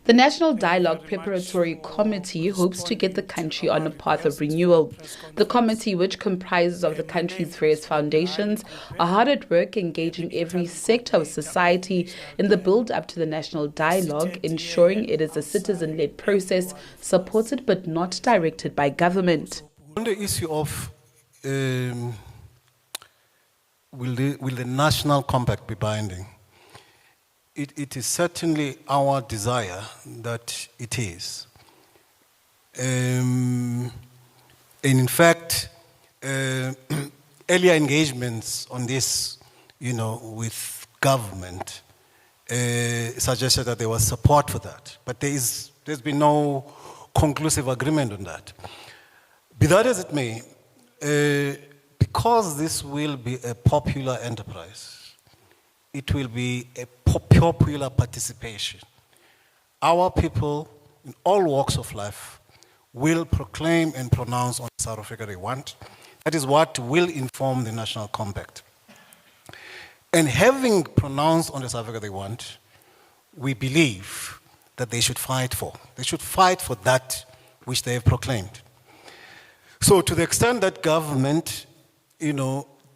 The National Dialogue Preparatory Committee hopes to get the country on a path of renewal. The committee, which comprises of the country's various foundations, are hard at work engaging every sector of society in the build-up to the National Dialogue, ensuring it is a citizen-led process supported but not directed by government. On the issue of will the National Compact be binding? It is certainly our desire that it is. And in fact, earlier engagements on this, with government suggested that there was support for that. But there's been no conclusive agreement on that. Be that as it may, because this will be a popular enterprise, it will be a popular participation. Our people in all walks of life will proclaim and pronounce on South Africa they want. That is what will inform the National Compact. And having pronounced on the South Africa they want, we believe that they should fight for. They should fight for that which they have proclaimed. So to the extent that government,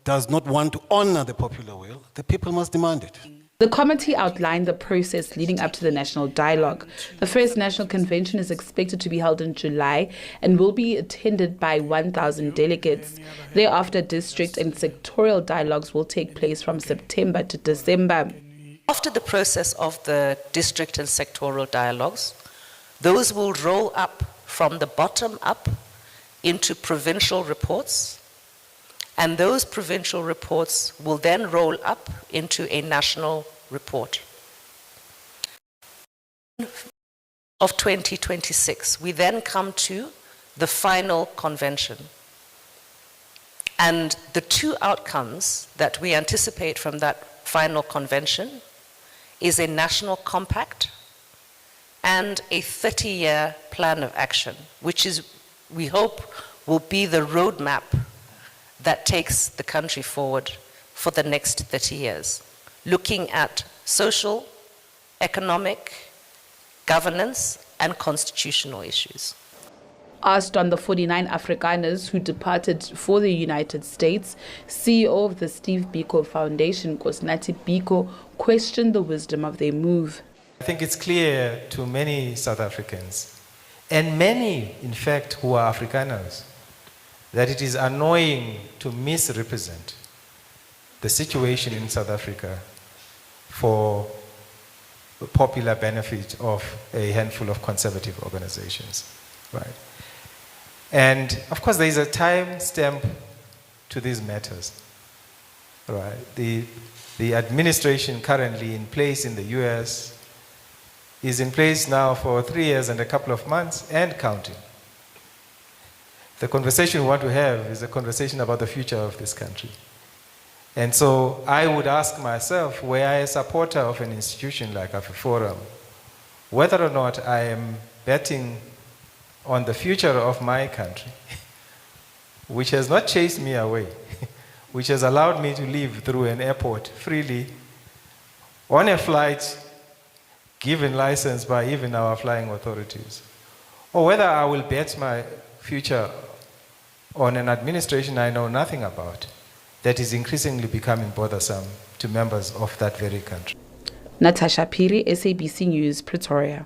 does not want to honor the popular will, the people must demand it. The committee outlined the process leading up to the National Dialogue. The first National Convention is expected to be held in July and will be attended by 1,000 delegates. Thereafter, district and sectorial dialogues will take place from September to December. After the process of the district and sectorial dialogues, those will roll up from the bottom up into provincial reports, and those provincial reports will then roll up into a national report. Of 2026, we then come to the final convention. And the two outcomes that we anticipate from that final convention is a national compact and a 30-year plan of action, which is, we hope, will be the roadmap that takes the country forward for the next 30 years, looking at social, economic, governance, and constitutional issues. Asked on the 49 Afrikaners who departed for the United States, CEO of the Steve Biko Foundation, Nkosinathi Biko, questioned the wisdom of their move. I think it's clear to many South Africans, and many, in fact, who are Afrikaners, that it is annoying to misrepresent the situation in South Africa for the popular benefit of a handful of conservative organizations, right? And of course, there is a time stamp to these matters, right? The administration currently in place in the US is in place now for 3 years and a couple of months and counting. The conversation we want to have is a conversation about the future of this country. And so I would ask myself, were I a supporter of an institution like AfriForum, whether or not I am betting on the future of my country, which has not chased me away, which has allowed me to live through an airport freely, on a flight given license by even our flying authorities, or whether I will bet my future on an administration I know nothing about that is increasingly becoming bothersome to members of that very country. Natasha Piri, SABC News, Pretoria.